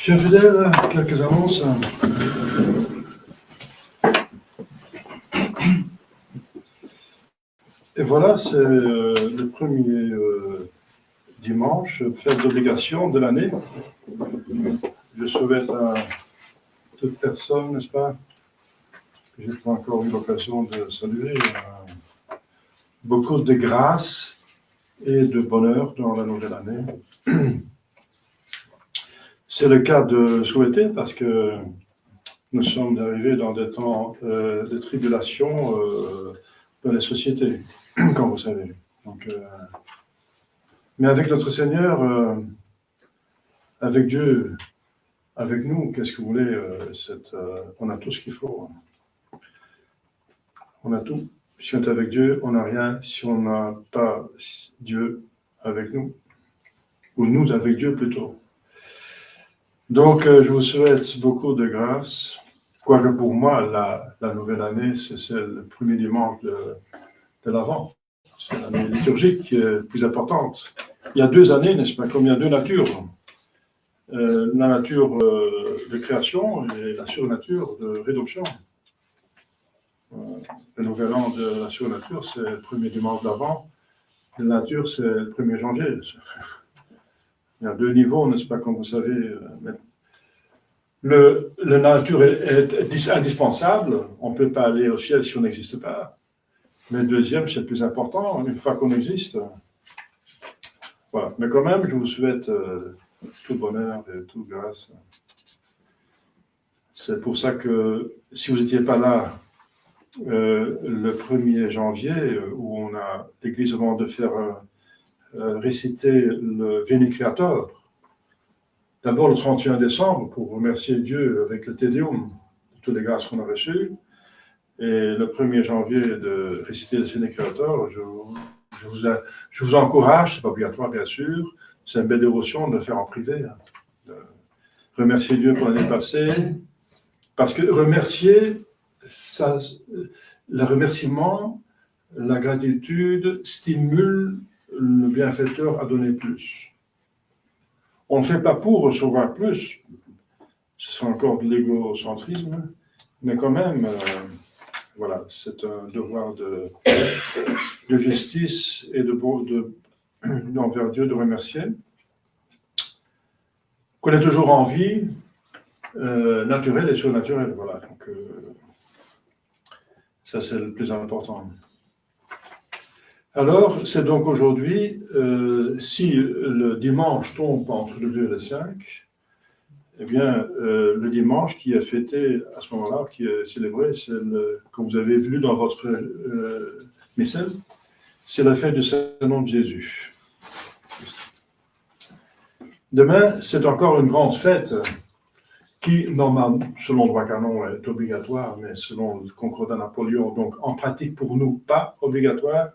Chers fidèles, quelques annonces. Et voilà, c'est le premier dimanche, fête d'obligation de l'année. Je souhaite à toute personne, n'est-ce pas, que je n'ai pas encore eu l'occasion de saluer, beaucoup de grâce et de bonheur dans la nouvelle année. C'est le cas de souhaiter parce que nous sommes arrivés dans des temps de tribulation dans les sociétés, comme vous savez. Donc, mais avec notre Seigneur, avec Dieu, avec nous, qu'est-ce que vous voulez, on a tout ce qu'il faut. On a tout. Si on est avec Dieu, on n'a rien. Si on n'a pas Dieu avec nous, ou nous avec Dieu plutôt. Donc, je vous souhaite beaucoup de grâce. Quoique pour moi, la nouvelle année, c'est le premier dimanche de l'Avent. C'est l'année liturgique plus importante. Il y a 2 années, n'est-ce pas, comme il y a 2 natures. La nature de création et la surnature de rédemption. Le nouvel an de la surnature, c'est le premier dimanche d'Avent. La nature, c'est le 1er janvier. Il y a 2 niveaux, n'est-ce pas, comme vous savez. La nature est indispensable. On ne peut pas aller au ciel si on n'existe pas. Mais le deuxième, c'est le plus important, une fois qu'on existe. Voilà. Mais quand même, je vous souhaite tout bonheur et toute grâce. C'est pour ça que si vous n'étiez pas là le 1er janvier, où l'Église demande de faire réciter le Veni Creator, d'abord le 31 décembre, pour remercier Dieu avec le Te Deum, de toutes les grâces qu'on a reçues, et le 1er janvier de réciter le Veni Creator, je vous encourage, c'est pas obligatoire bien sûr, c'est une belle dévotion de le faire en privé, de remercier Dieu pour l'année passée, parce que remercier, le remerciement, la gratitude stimule le bienfaiteur à donner plus. On ne le fait pas pour recevoir plus, ce sera encore de l'égocentrisme, mais quand même, voilà, c'est un devoir de justice et envers Dieu de remercier. Qu'on est toujours en vie, naturelle et surnaturelle, voilà. Donc, ça, c'est le plus important. Alors, c'est donc aujourd'hui, si le dimanche tombe entre le 2 et le 5, eh bien, le dimanche qui est fêté à ce moment-là, qui est célébré, c'est comme vous avez vu dans votre missel, c'est la fête du Saint-Nom de Jésus. Demain, c'est encore une grande fête qui, normalement, selon le droit canon, est obligatoire, mais selon le Concordat Napoléon, donc en pratique pour nous, pas obligatoire,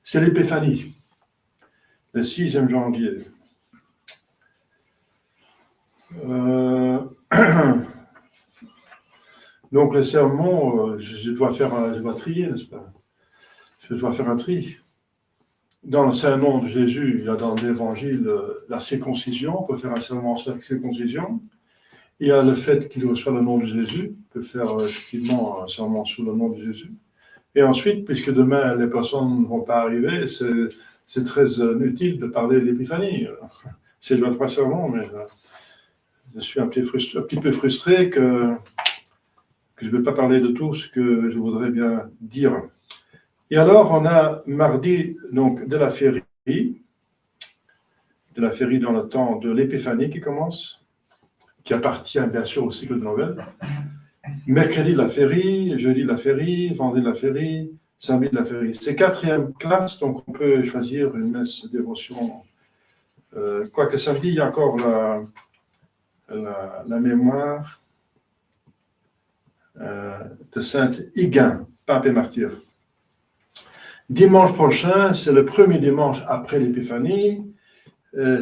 c'est l'Épiphanie, le 6e janvier. Donc le sermon, je dois trier, n'est-ce pas? Je dois faire un tri. Dans le Saint-Nom de Jésus, il y a dans l'Évangile la circoncision, on peut faire un serment sur la circoncision. Il y a le fait qu'il reçoit le nom de Jésus, on peut faire effectivement un serment sur le nom de Jésus. Et ensuite, puisque demain les personnes ne vont pas arriver, c'est très inutile de parler de l'Épiphanie. C'est déjà 3 sermons, mais je suis un petit peu frustré que je ne vais pas parler de tout ce que je voudrais bien dire. Et alors, on a mardi, donc, de la féerie dans le temps de l'Épiphanie qui commence, qui appartient bien sûr au cycle de Noël. Mercredi, la féerie, jeudi, la féerie, vendredi, la féerie, samedi, la féerie. C'est 4e classe, donc on peut choisir une messe dévotion. Quoique samedi, il y a encore la mémoire de Sainte Higuin, pape et martyr. Dimanche prochain, c'est le premier dimanche après l'Épiphanie,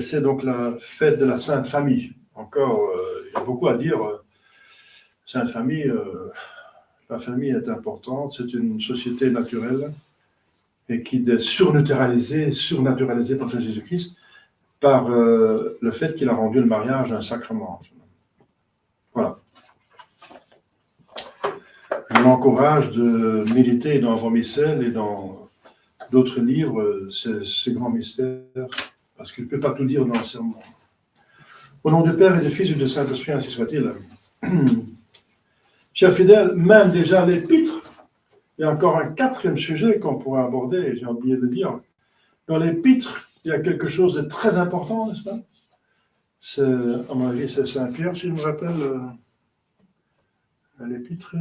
c'est donc la fête de la Sainte Famille. Encore, il y a beaucoup à dire. Sainte Famille, la famille est importante, c'est une société naturelle et qui est surnaturalisée par Jésus-Christ par le fait qu'il a rendu le mariage un sacrement. l'encourage de méditer dans Vos missels et dans d'autres livres ces grands mystères, parce qu'il ne peut pas tout dire dans le sermon. Au nom du Père et du Fils et du Saint-Esprit, ainsi soit-il. Chers fidèles, même déjà l'épître, il y a encore un quatrième sujet qu'on pourrait aborder, j'ai oublié de dire. Dans l'épître, il y a quelque chose de très important, n'est-ce pas? C'est, à mon avis, c'est Saint-Pierre, si je me rappelle, l'épître.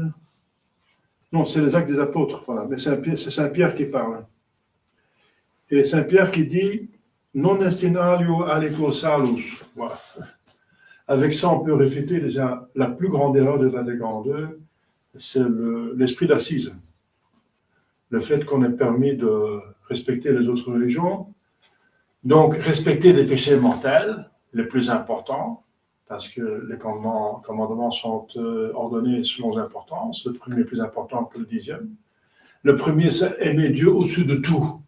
Non, c'est les Actes des Apôtres, voilà. Mais c'est Saint-Pierre qui parle. Et Saint-Pierre qui dit « Non destinatio aliquo salus ». Voilà. Avec ça, on peut réfuter déjà la plus grande erreur de Vatican II, c'est l'esprit d'assise. Le fait qu'on ait permis de respecter les autres religions, donc respecter les péchés mortels, les plus importants, parce que les commandements sont ordonnés selon l'importance. Le premier est plus important que le 10e. Le premier, c'est aimer Dieu au-dessus de tout.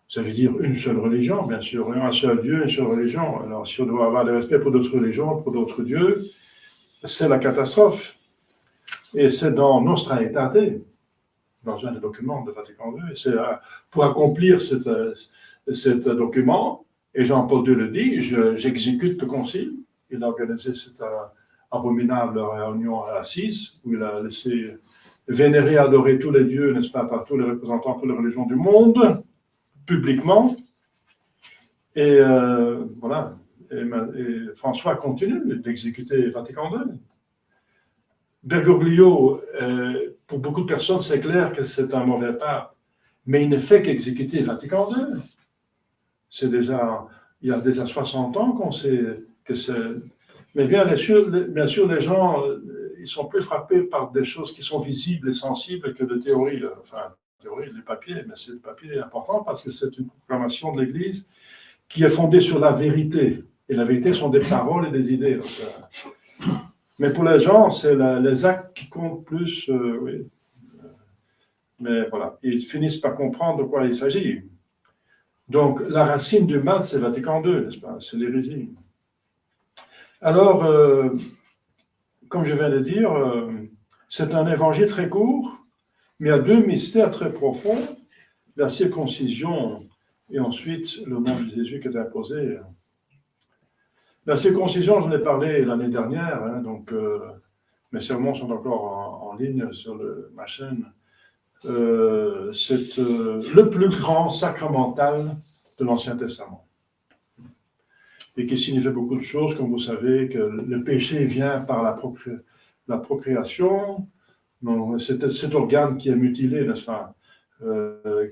Ça veut dire une seule religion, bien sûr, un seul Dieu, une seule religion. Alors, si on doit avoir du respect pour d'autres religions, pour d'autres dieux, c'est la catastrophe. Et c'est dans Nostra Aetate, dans un des documents de Vatican II, c'est pour accomplir ce document, et Jean-Paul II le dit, j'exécute le concile. Il a organisé cette abominable réunion à Assise, où il a laissé vénérer, adorer tous les dieux, n'est-ce pas, par tous les représentants de toutes les religions du monde, publiquement. Et voilà. Et François continue d'exécuter Vatican II. Bergoglio, pour beaucoup de personnes, c'est clair que c'est un mauvais pape, mais il ne fait qu'exécuter Vatican II. Il y a déjà 60 ans qu'on sait que c'est. Mais bien sûr, les gens, ils sont plus frappés par des choses qui sont visibles et sensibles que de théories. Enfin, théorie du papier, mais c'est le papier important parce que c'est une proclamation de l'Église qui est fondée sur la vérité. Et la vérité sont des paroles et des idées. Mais pour les gens, c'est les actes qui comptent plus. Oui. Mais voilà, ils finissent par comprendre de quoi il s'agit. Donc, la racine du mal, c'est Vatican II, n'est-ce pas? C'est l'hérésie. Alors, comme je viens de dire, c'est un évangile très court, mais il y a deux mystères très profonds, la circoncision et ensuite le nom de Jésus qui est imposé. La circoncision, j'en ai parlé l'année dernière, hein, donc mes sermons sont encore en ligne sur ma chaîne. C'est le plus grand sacramental de l'Ancien Testament. Et qui signifie beaucoup de choses, comme vous savez, que le péché vient par la procréation, donc cet organe qui est mutilé, n'est-ce pas,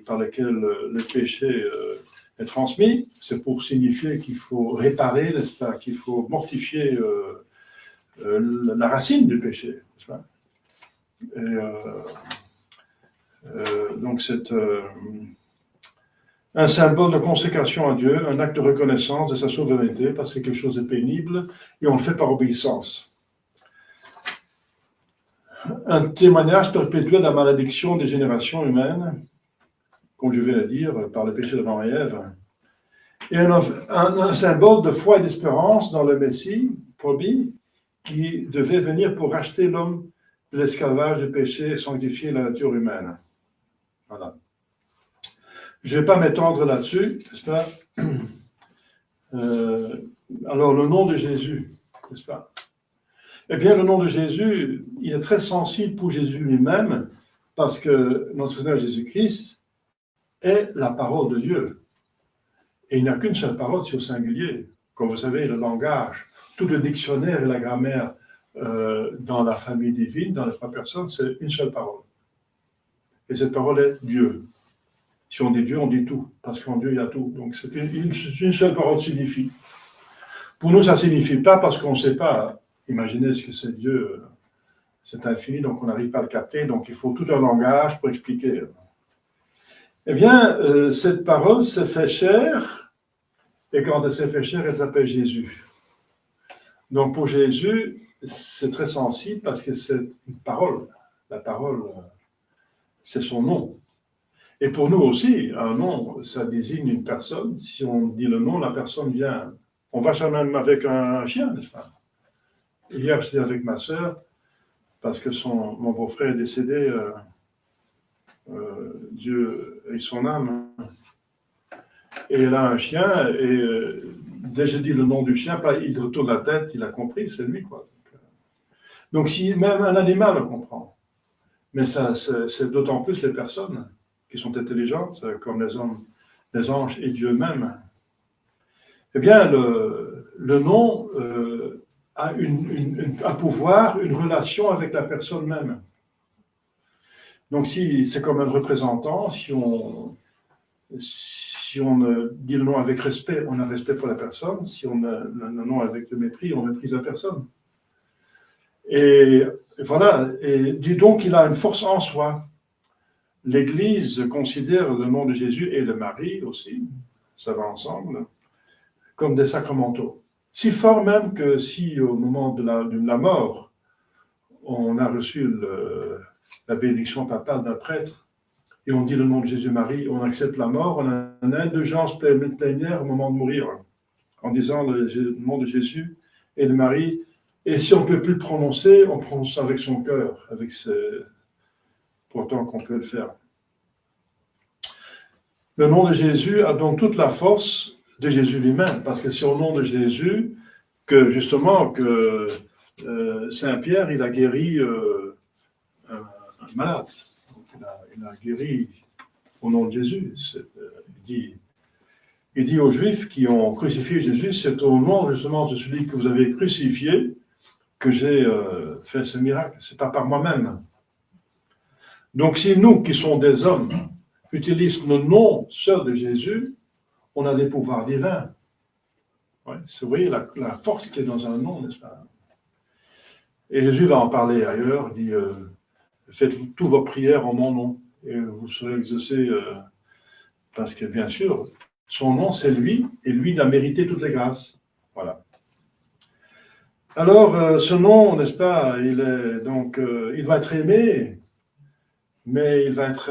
par lequel le péché est transmis, c'est pour signifier qu'il faut réparer, n'est-ce pas, qu'il faut mortifier la racine du péché, n'est-ce pas. Et, donc c'est un symbole de consécration à Dieu, un acte de reconnaissance de sa souveraineté, parce que c'est quelque chose de pénible, et on le fait par obéissance. Un témoignage perpétuel de la malédiction des générations humaines, comme je viens de dire, par le péché d'Adam et Ève, et un symbole de foi et d'espérance dans le Messie, promis, qui devait venir pour racheter l'homme de l'esclavage du péché et sanctifier la nature humaine. Voilà. Je ne vais pas m'étendre là-dessus, n'est-ce pas? Alors, le nom de Jésus, n'est-ce pas? Eh bien, le nom de Jésus, il est très sensible pour Jésus lui-même, parce que notre Seigneur Jésus-Christ est la parole de Dieu. Et il n'y a qu'une seule parole, c'est au singulier. Comme vous savez, le langage, tout le dictionnaire et la grammaire dans la famille divine, dans les trois personnes, c'est une seule parole. Et cette parole est Dieu. Si on dit Dieu, on dit tout, parce qu'en Dieu, il y a tout. Donc, c'est une seule parole signifie. Pour nous, ça ne signifie pas parce qu'on ne sait pas imaginer ce que c'est Dieu. C'est infini, donc on n'arrive pas à le capter. Donc, il faut tout un langage pour expliquer. Eh bien, cette parole s'est fait chair, et quand elle s'est fait chair, elle s'appelle Jésus. Donc, pour Jésus, c'est très sensible parce que c'est une parole. La parole, c'est son nom. Et pour nous aussi, un nom, ça désigne une personne. Si on dit le nom, la personne vient. On va ça même avec un chien, n'est-ce pas? Hier, j'étais avec ma sœur. parce que mon beau-frère est décédé, Dieu et son âme. Et elle a un chien, et dès que je dis le nom du chien, il retourne la tête, il a compris, c'est lui, quoi. Donc, si même un animal le comprend, mais ça, c'est d'autant plus les personnes qui sont intelligentes, comme les hommes, les anges et Dieu même. Eh bien, le nom a un pouvoir, une relation avec la personne même. Donc, si c'est comme un représentant, si on dit le nom avec respect, on a respect pour la personne. Si on a le nom avec le mépris, on méprise la personne. Et voilà, et dis donc qu'il a une force en soi. L'Église considère le nom de Jésus et le Marie aussi, ça va ensemble, comme des sacramentaux. Si fort même que si au moment de la mort, on a reçu la bénédiction papale d'un prêtre, et on dit le nom de Jésus-Marie, on accepte la mort, on a une indulgence plénière au moment de mourir, en disant le nom de Jésus et de Marie. Et si on ne peut plus le prononcer, on prononce avec son cœur, pourtant qu'on peut le faire. Le nom de Jésus a donc toute la force de Jésus lui-même, parce que c'est au nom de Jésus que, justement, que Saint-Pierre, il a guéri un malade. Il a guéri au nom de Jésus. Il dit aux Juifs qui ont crucifié Jésus, c'est au nom justement de celui que vous avez crucifié que j'ai fait ce miracle. Ce n'est pas par moi-même. Donc si nous, qui sommes des hommes, utilisons le nom seul de Jésus, on a des pouvoirs divins. Ouais, vous voyez la force qui est dans un nom, n'est-ce pas? Et Jésus va en parler ailleurs, il dit faites toutes vos prières en mon nom, et vous serez exaucés, parce que bien sûr, son nom c'est lui, et lui il a mérité toutes les grâces. Voilà. Alors, ce nom, n'est-ce pas, il va être aimé, mais il va être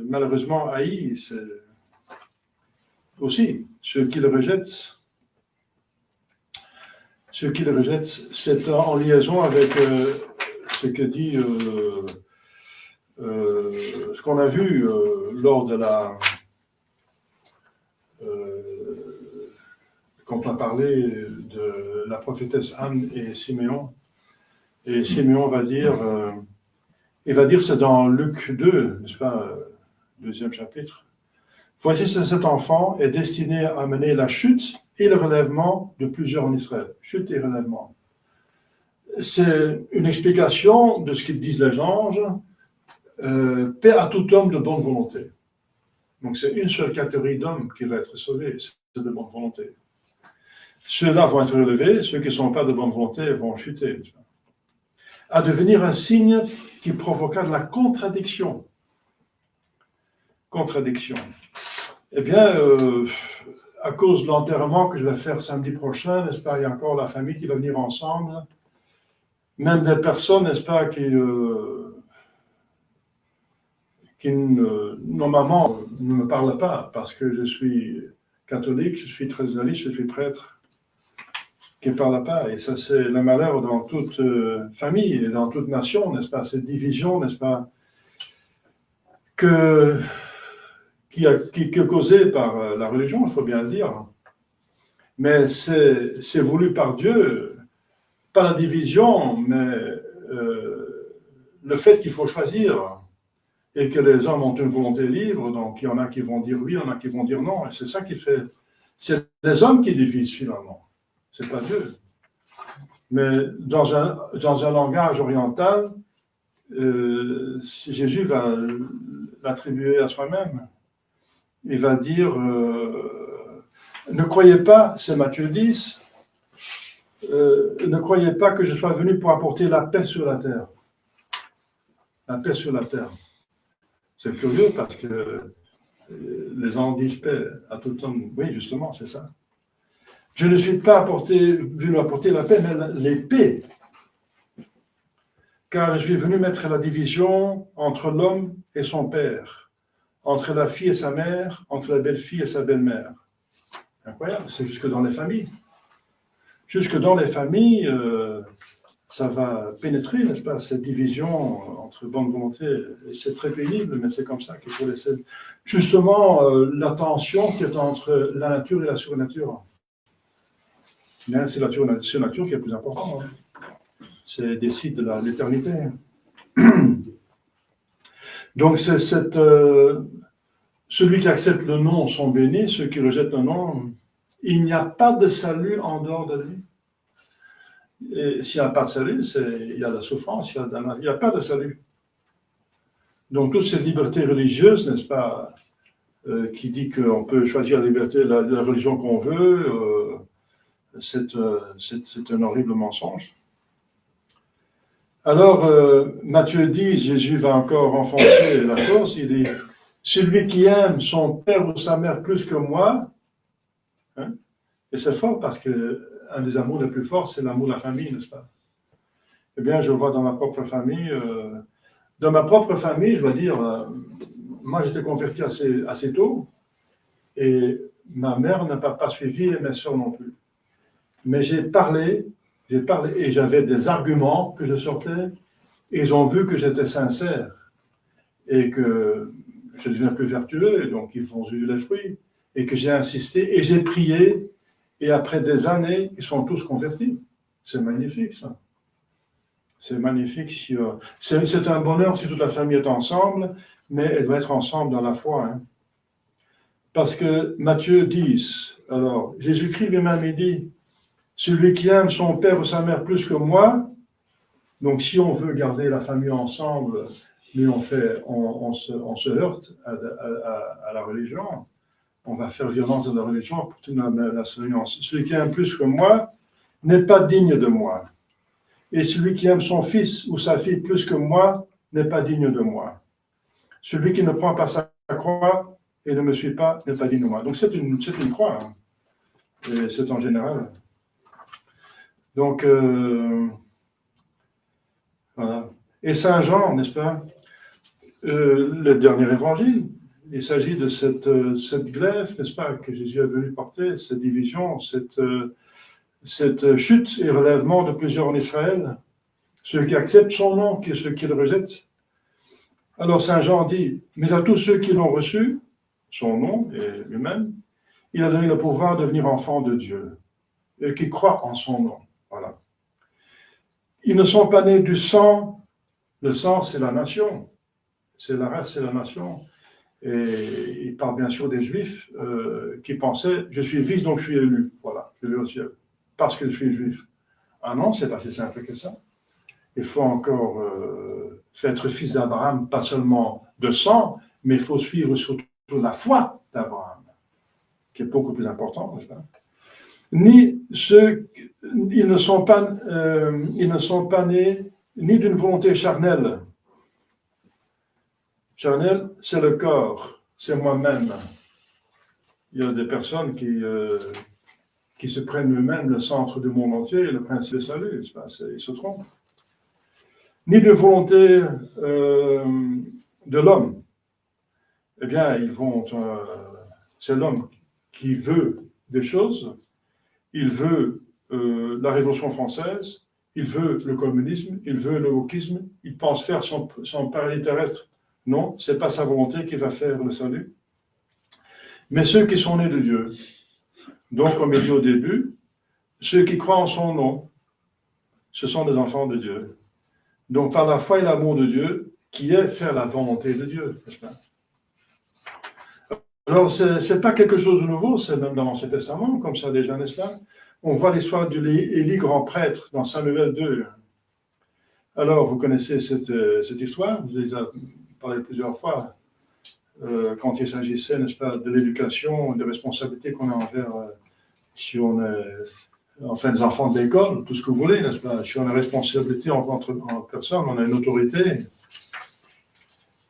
malheureusement haï. Aussi, ceux qui le rejettent, c'est en liaison avec ce que dit, ce qu'on a vu lors de quand on a parlé de la prophétesse Anne et Siméon. Et Siméon va dire, c'est dans Luc 2, n'est-ce pas, deuxième chapitre. Voici cet enfant est destiné à amener la chute et le relèvement de plusieurs en Israël. Chute et relèvement. C'est une explication de ce qu'ils disent les anges, paix à tout homme de bonne volonté. Donc c'est une seule catégorie d'hommes qui va être sauvée, c'est de bonne volonté. Ceux-là vont être relevés, ceux qui ne sont pas de bonne volonté vont chuter. À devenir un signe qui provoqua de la contradiction. Eh bien, à cause de l'enterrement que je vais faire samedi prochain, n'est-ce pas, il y a encore la famille qui va venir ensemble, même des personnes, n'est-ce pas, qui normalement ne me parlent pas, parce que je suis catholique, je suis traditionnaliste, je suis prêtre, qui ne parlent pas. Et ça, c'est le malheur dans toute famille et dans toute nation, n'est-ce pas, cette division, n'est-ce pas, qui est causée par la religion, il faut bien le dire. Mais c'est voulu par Dieu, pas la division, mais le fait qu'il faut choisir et que les hommes ont une volonté libre, donc il y en a qui vont dire oui, il y en a qui vont dire non, et c'est ça qui fait... C'est les hommes qui divisent finalement, c'est pas Dieu. Mais dans un langage oriental, Jésus va l'attribuer à soi-même. Il va dire, ne croyez pas, c'est Matthieu 10, ne croyez pas que je sois venu pour apporter la paix sur la terre. La paix sur la terre. C'est curieux parce que les gens disent paix à tout homme. Oui, justement, c'est ça. Je ne suis pas venu apporter la paix, mais l'épée. Car je suis venu mettre la division entre l'homme et son père, entre la fille et sa mère, entre la belle-fille et sa belle-mère. Incroyable, c'est jusque dans les familles. Jusque dans les familles, ça va pénétrer, n'est-ce pas, cette division entre bonne volonté. Et c'est très pénible, mais c'est comme ça qu'il faut laisser. Justement, la tension qui est entre la nature et la surnature. Bien, c'est la surnature qui est plus importante. C'est des sites de l'éternité. Donc, c'est celui qui accepte le non sont bénis, ceux qui rejettent le non, il n'y a pas de salut en dehors de lui. Et s'il n'y a pas de salut, il y a la souffrance, il n'y a pas de salut. Donc, toute cette liberté religieuse, n'est-ce pas, qui dit qu'on peut choisir la liberté, la religion qu'on veut, c'est un horrible mensonge. Alors, Matthieu dit, Jésus va encore renforcer la chose, il dit, celui qui aime son père ou sa mère plus que moi, hein, et c'est fort parce que un des amours les plus forts, c'est l'amour de la famille, n'est-ce pas? Eh bien, je le vois dans ma propre famille. Dans ma propre famille, je dois dire, moi j'étais converti assez tôt, et ma mère n'a pas suivi, et mes soeurs non plus. Mais j'ai parlé, et j'avais des arguments que je sortais, et ils ont vu que j'étais sincère, et que je deviens plus vertueux, donc ils vont eu les fruits, et que j'ai insisté, et j'ai prié, et après des années, ils sont tous convertis. C'est magnifique, ça. C'est magnifique. C'est un bonheur si toute la famille est ensemble, mais elle doit être ensemble dans la foi. Hein. Parce que Matthieu 10, alors, Jésus-Christ lui-même, il dit, celui qui aime son père ou sa mère plus que moi, donc si on veut garder la famille ensemble, mais on se heurte à la religion, on va faire violence à la religion pour toute la surveillance. Celui qui aime plus que moi n'est pas digne de moi. Et celui qui aime son fils ou sa fille plus que moi n'est pas digne de moi. Celui qui ne prend pas sa croix et ne me suit pas n'est pas digne de moi. Donc c'est une croix. Hein. Et c'est en général. Donc, voilà. Et Saint Jean, n'est-ce pas, le dernier évangile, il s'agit de cette glaive, n'est-ce pas, que Jésus est venu porter, cette division, cette chute et relèvement de plusieurs en Israël, ceux qui acceptent son nom, ceux qui le rejettent. Alors Saint Jean dit, mais à tous ceux qui l'ont reçu, son nom et lui-même, il a donné le pouvoir de devenir enfants de Dieu, et qui croient en son nom. Voilà. Ils ne sont pas nés du sang, le sang c'est la nation, c'est la race, c'est la nation. Et il parle bien sûr des Juifs qui pensaient, je suis fils donc je suis élu, voilà, je vais au ciel, parce que je suis juif. Ah non, c'est pas si simple que ça. Il faut encore être fils d'Abraham, pas seulement de sang, mais il faut suivre surtout la foi d'Abraham, qui est beaucoup plus important, n'est-ce pas? Ils ne sont pas nés ni d'une volonté charnelle. Charnel, c'est le corps, c'est moi-même. Il y a des personnes qui se prennent eux-mêmes le centre du monde entier et le principe de salut, ils se trompent. Ni de volonté de l'homme. Eh bien, c'est l'homme qui veut des choses, il veut la Révolution française, il veut le communisme, il veut le wokisme, il pense faire son paradis terrestre. Non, ce n'est pas sa volonté qui va faire le salut. Mais ceux qui sont nés de Dieu, donc comme il dit au début, ceux qui croient en son nom, ce sont des enfants de Dieu. Donc par la foi et l'amour de Dieu, qui est faire la volonté de Dieu, n'est-ce pas? Alors ce n'est pas quelque chose de nouveau, c'est même dans l'Ancien Testament, comme ça déjà, n'est-ce pas? On voit l'histoire d'Élie, grand prêtre, dans Samuel 2. Alors, vous connaissez cette histoire, vous avez déjà parlé plusieurs fois, quand il s'agissait, n'est-ce pas, de l'éducation, des responsabilités qu'on a envers, si on est, enfin, des enfants de l'école, tout ce que vous voulez, n'est-ce pas, si on a responsabilité en personne, on a une autorité.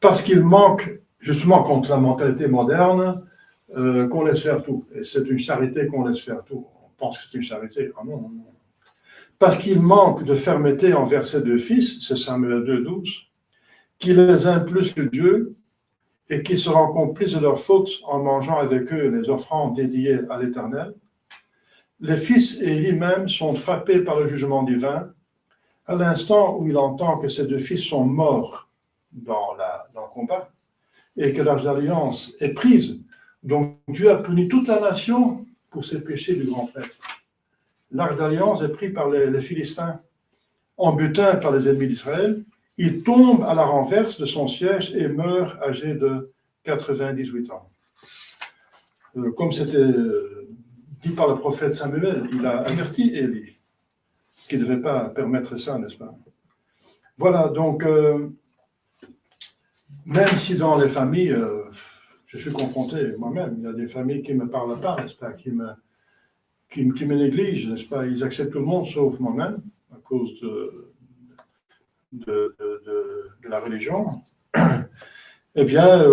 Parce qu'il manque, justement, contre la mentalité moderne, qu'on laisse faire tout. Et c'est une charité qu'on laisse faire tout. On pense que c'est une charité. Ah non, non, non. Parce qu'il manque de fermeté envers ses deux fils, c'est Samuel 2,12, qui les aiment plus que Dieu et qui seront complices de leurs fautes en mangeant avec eux les offrandes dédiées à l'Éternel. Les fils et lui-même sont frappés par le jugement divin à l'instant où il entend que ses deux fils sont morts dans le combat, et que l'Arche d'Alliance est prise, donc Dieu a puni toute la nation pour ses péchés du grand prêtre. L'Arche d'Alliance est prise par les Philistins, en butin par les ennemis d'Israël. Il tombe à la renverse de son siège et meurt âgé de 98 ans. Comme c'était dit par le prophète Samuel, il a averti Élie qu'il ne devait pas permettre ça, n'est-ce pas? Voilà, donc, même si dans les familles, je suis confronté moi-même, il y a des familles qui ne me parlent pas, n'est-ce pas, qui me négligent, n'est-ce pas? Ils acceptent tout le monde sauf moi-même, à cause de la religion. Eh bien,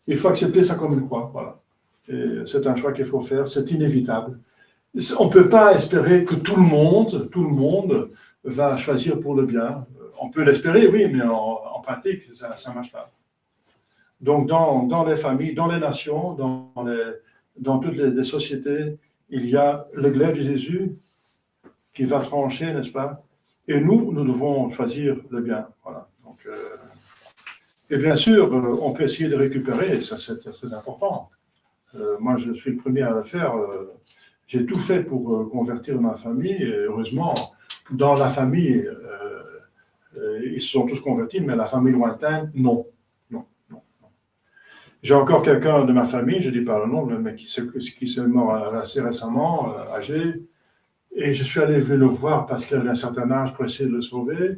il faut accepter ça comme une croix, voilà. Et c'est un choix qu'il faut faire, c'est inévitable. On ne peut pas espérer que tout le monde va choisir pour le bien. On peut l'espérer, oui, mais en pratique, ça ne marche pas. Donc, dans les familles, dans les nations, dans toutes les sociétés, il y a le glaive de Jésus qui va trancher, n'est-ce pas? Et nous devons choisir le bien. Voilà. Donc, et bien sûr, on peut essayer de récupérer, et ça c'est très important. Moi, je suis le premier à le faire. J'ai tout fait pour convertir ma famille, et heureusement, dans la famille, ils se sont tous convertis, mais la famille lointaine, non. J'ai encore quelqu'un de ma famille, je ne dis pas le nom, mais qui s'est mort assez récemment, âgé, et je suis allé le voir parce qu'il avait un certain âge pour essayer de le sauver,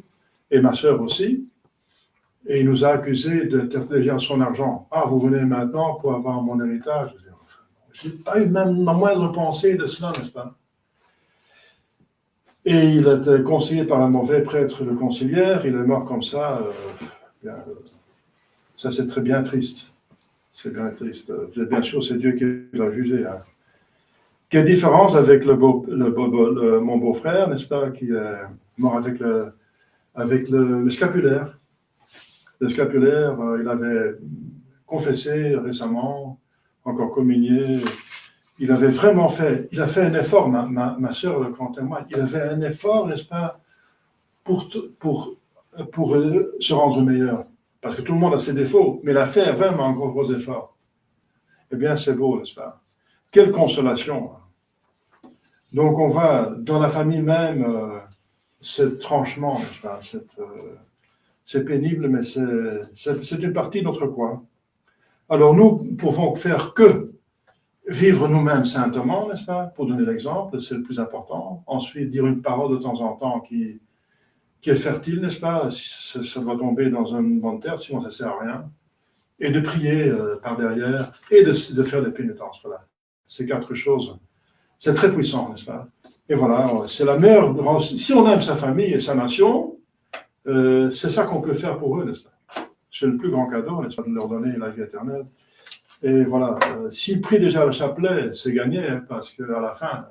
et ma sœur aussi, et il nous a accusés d'interpréter son argent. Ah, vous venez maintenant pour avoir mon héritage. Je n'ai pas eu même la moindre pensée de cela, n'est-ce pas? Et il a été conseillé par un mauvais prêtre de concilière, il est mort comme ça. Ça, c'est très bien triste. C'est bien triste. Bien sûr, c'est Dieu qui va juger. Hein. Quelle différence avec mon beau-frère, n'est-ce pas, qui est mort avec le scapulaire. Le scapulaire, il avait confessé récemment, encore communié. Il avait vraiment fait, il a fait un effort, ma sœur quand témoigne, il a fait un effort, n'est-ce pas, pour se rendre meilleur. Parce que tout le monde a ses défauts, mais il a fait vraiment un gros effort. Eh bien, c'est beau, n'est-ce pas? Quelle consolation. Donc, on va, dans la famille même, ce tranchement, n'est-ce pas? C'est pénible, mais c'est une partie de notre croix. Alors, nous pouvons faire que vivre nous-mêmes saintement, n'est-ce pas? Pour donner l'exemple, c'est le plus important. Ensuite, dire une parole de temps en temps qui est fertile, n'est-ce pas? Ça doit tomber dans une bonne terre, sinon ça ne sert à rien. Et de prier par derrière et de faire des pénitences. Voilà. Ces 4 choses. C'est très puissant, n'est-ce pas? Et voilà, c'est la meilleure. Si on aime sa famille et sa nation, c'est ça qu'on peut faire pour eux, n'est-ce pas? C'est le plus grand cadeau, n'est-ce pas? De leur donner la vie éternelle. Et voilà, s'ils prient déjà le chapelet, c'est gagné, hein, parce qu'à la fin,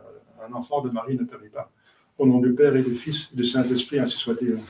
un enfant de Marie ne périt pas. Au nom du Père et du Fils et du Saint-Esprit, ainsi soit-il.